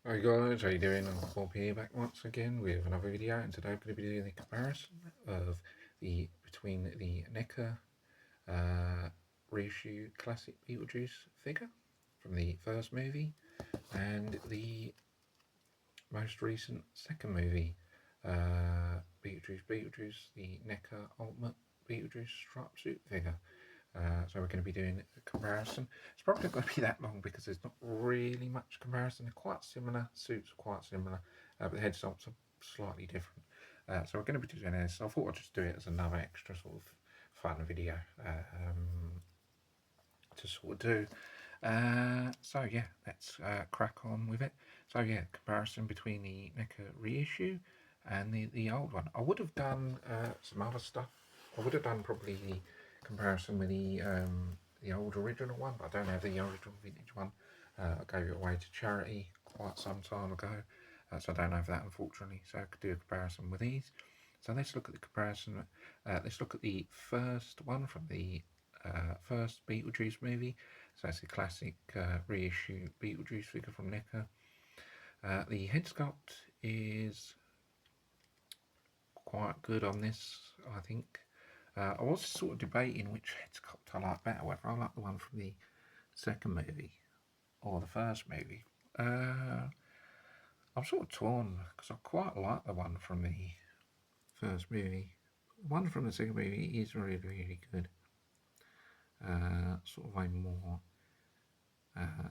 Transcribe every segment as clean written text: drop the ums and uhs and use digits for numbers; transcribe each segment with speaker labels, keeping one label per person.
Speaker 1: Hi guys, how you doing? I'm Bob here, back once again with another video, and today I'm going to be doing the comparison of between the NECA reissue classic Beetlejuice figure from the first movie and the most recent second movie, Beetlejuice, the NECA Ultimate Beetlejuice striped suit figure. So we're going to be doing a comparison. It's probably not going to be that long because there's not really much comparison. They're quite similar, suits are quite similar, but the head sculpts are slightly different. So we're going to be doing this. I thought I'd just do it as another extra sort of fun video to sort of do. So yeah, let's crack on with it. So yeah, comparison between the NECA reissue and the old one. I would have done some other stuff. I would have done probably the comparison with the old original one, but I don't have the original vintage one. I gave it away to charity quite some time ago, so I don't have that unfortunately. So I could do a comparison with these. So let's look at the comparison. Let's look at the first one from the first Beetlejuice movie. So it's a classic reissue Beetlejuice figure from NECA. The head sculpt is quite good on this, I think. I was sort of debating which head sculpt I like better, whether I like the one from the second movie or the first movie. I'm sort of torn because I quite like the one from the first movie. The one from the second movie is really, really good. Sort of a more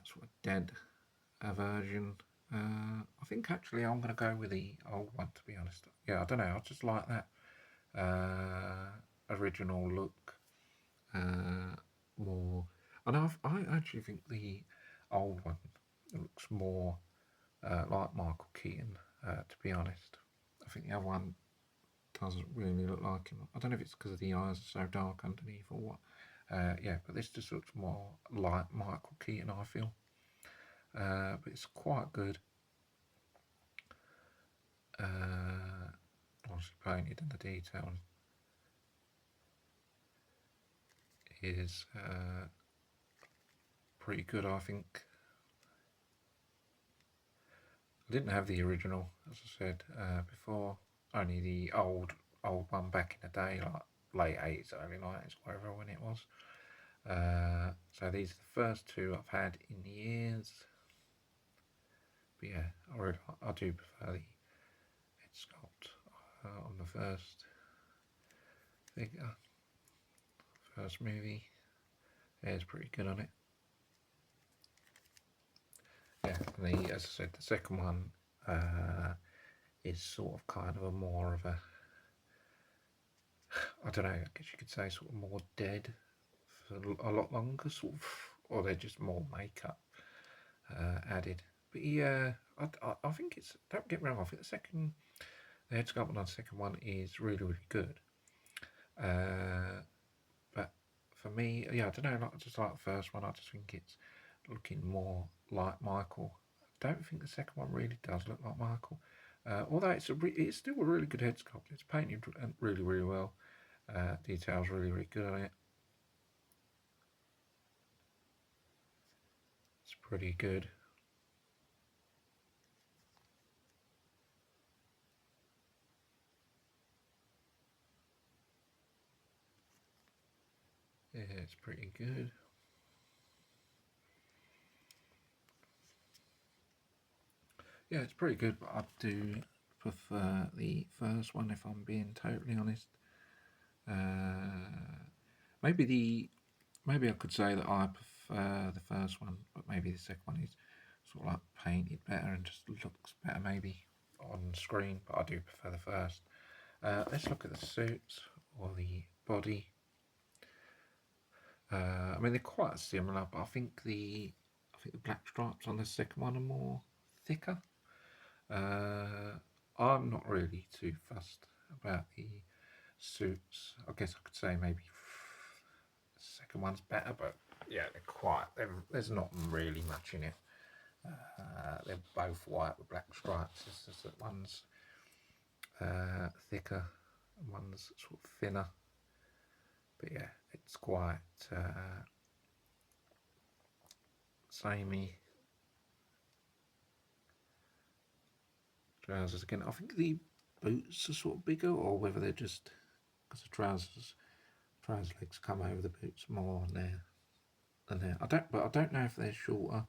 Speaker 1: sort of dead version. I think actually I'm going to go with the old one, to be honest. Yeah, I don't know. I just like that original look more. And I actually think the old one looks more like Michael Keaton, to be honest. I think the other one doesn't really look like him. I don't know if it's because the eyes are so dark underneath or what. Yeah, but this just looks more like Michael Keaton, I feel. But it's quite good. Obviously painted, and the detail is pretty good, I think. I didn't have the original, as I said before, only the old one back in the day, like late 80s, early 90s, whatever when it was. So these are the first two I've had in years. But yeah, I do prefer the head sculpt on the first figure, first movie. Yeah, it's pretty good on it. Yeah, and as I said, the second one is sort of kind of a more of a, I don't know, I guess you could say sort of more dead for a lot longer, sort of, or they're just more makeup added. But yeah, I think it's, don't get me wrong, I think the head sculpt on the second one is really, really good. But for me, yeah, I don't know, not just like the first one, I just think it's looking more like Michael. I don't think the second one really does look like Michael. Although it's still a really good head sculpt. It's painted really, really well. Details really, really good on it. It's pretty good. Yeah, it's pretty good. Yeah, it's pretty good, but I do prefer the first one if I'm being totally honest. Maybe I could say that I prefer the first one, but maybe the second one is sort of like painted better and just looks better maybe on screen, but I do prefer the first. Let's look at the suits or the body. I mean, they're quite similar, but I think the black stripes on the second one are more thicker. I'm not really too fussed about the suits. I guess I could say maybe the second one's better, but yeah, there's not really much in it. They're both white with black stripes. It's just that one's thicker and one's sort of thinner. But yeah, it's quite samey. trousers again. I think the boots are sort of bigger, or whether they're just because the trouser legs come over the boots more on there than there. I don't know if they're shorter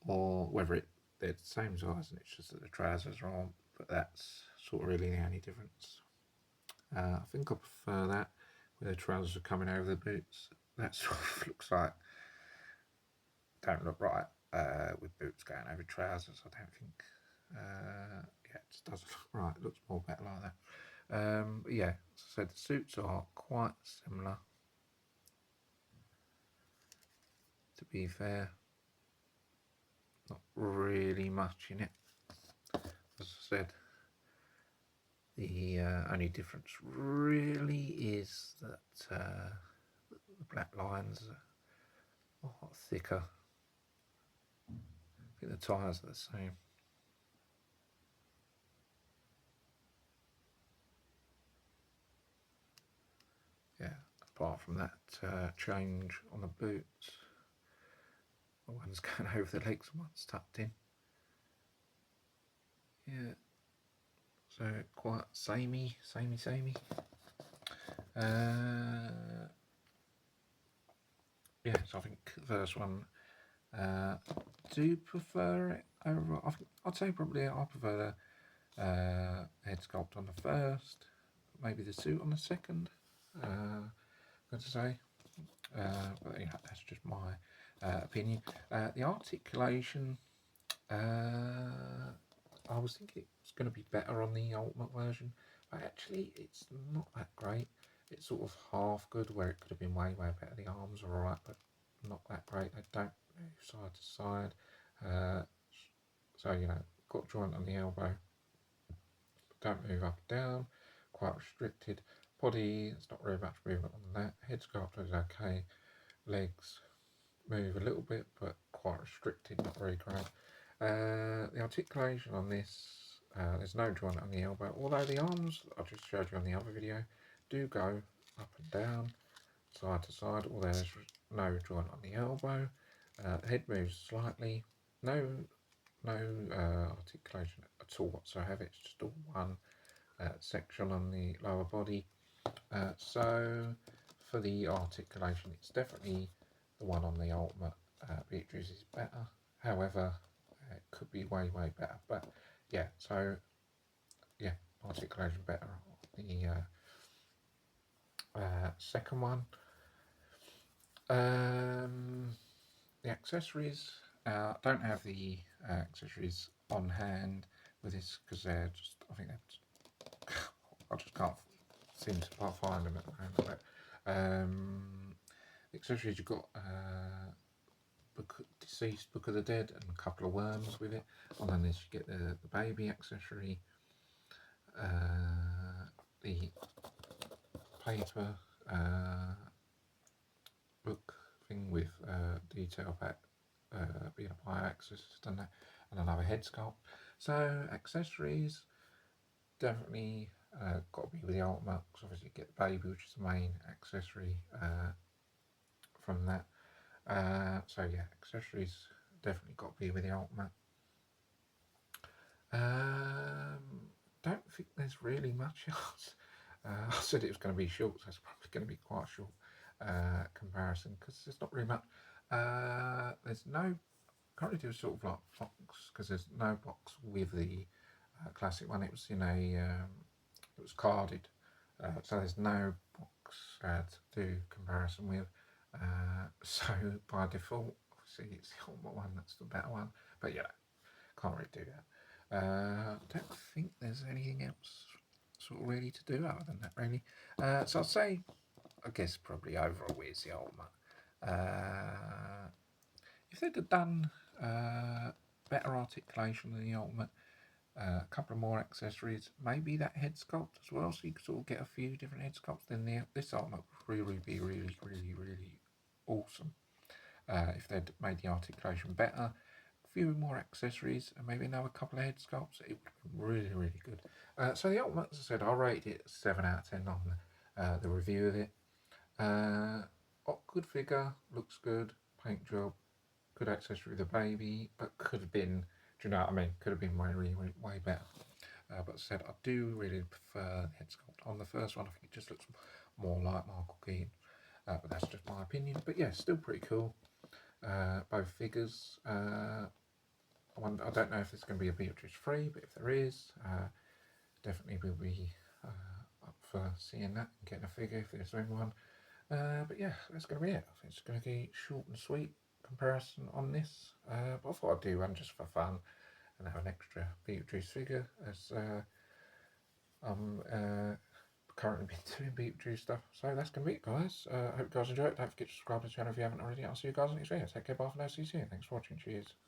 Speaker 1: or whether they're the same size and it's just that the trousers are on. But that's sort of really the only difference. I think I prefer that where the trousers are coming over the boots. That sort of looks like don't look right with boots going over trousers. I don't think. Yeah, it just doesn't look right. It looks more better like that. But yeah, as I said, the suits are quite similar. To be fair, not really much in it. As I said, the only difference really is that the black lines are a lot thicker. I think the tyres are the same. Yeah, apart from that change on the boots. One's going over the legs and one's tucked in. Yeah, so quite samey. Yeah, so I think the first one, do prefer it over. I'd say probably I prefer the head sculpt on the first, maybe the suit on the second. Good to say, but yeah, that's just my opinion. The articulation, I was thinking it's going to be better on the Ultimate version, but actually it's not that great. It's sort of half good where it could have been way better. The arms are alright, but not that great. They don't move side to side. So, you know, got joint on the elbow, don't move up and down, quite restricted. Body, there's not very much movement on that. Head sculpt is okay. Legs move a little bit, but quite restricted, not very great. The articulation on this, there's no joint on the elbow, although the arms, I just showed you on the other video, do go up and down, side to side, although there's no joint on the elbow. Head moves slightly, no articulation at all whatsoever, it's just all one section on the lower body. So for the articulation, it's definitely the one on the Ultimate. Beetlejuice is better, however it could be way better, but yeah, so yeah, articulation better on the second one. The accessories, don't have the accessories on hand with this because they're just, I think they're I just can't seem to find them at the moment. The accessories, you've got Deceased Book of the Dead and a couple of worms with it. And then this you get the baby accessory, the paper book thing with detail pack, being a bioaccess and that, and another head sculpt. So accessories, definitely got to be with the Ultimate, because obviously you get the baby, which is the main accessory from that. So yeah, accessories definitely got to be with the Ultimate. Don't think there's really much else. I said it was going to be short, so it's probably going to be quite a short comparison because there's not really much. There's no, can't really do a sort of like box because there's no box with the classic one. It was in a, it was carded, so there's no box to do comparison with. So by default, obviously it's the Ultimate one that's the better one, but yeah, can't really do that. I don't think there's anything else sort of really to do other than that really. So I'd say, I guess probably overall is the Ultimate. If they'd have done better articulation than the Ultimate, a couple of more accessories, maybe that head sculpt as well, so you could sort of get a few different head sculpts, then this Ultimate would really be really awesome. If they'd made the articulation better, a few more accessories, and maybe another couple of head sculpts, it would have been really good. So the Ultimate, as I said, I rated it 7 out of 10 on the review of it. Good figure, looks good, paint job, good accessory with the baby, but could have been Do you know what I mean? Could have been way better. But as I said, I do really prefer the head sculpt. On the first one, I think it just looks more like Michael Keaton. But that's just my opinion. But yeah, still pretty cool. Both figures. I don't know if there's going to be a Beetlejuice free, but if there is, definitely will be up for seeing that and getting a figure if there's one. But yeah, that's going to be it. I think it's going to be short and sweet comparison on this. But I thought I'd do one just for fun and have an extra Beetlejuice figure as I'm currently been doing Beetlejuice stuff. So that's going to be it, guys. I hope you guys enjoy it. Don't forget to subscribe to the channel if you haven't already. I'll see you guys next video. Take care, bye for now. See you soon. Thanks for watching. Cheers.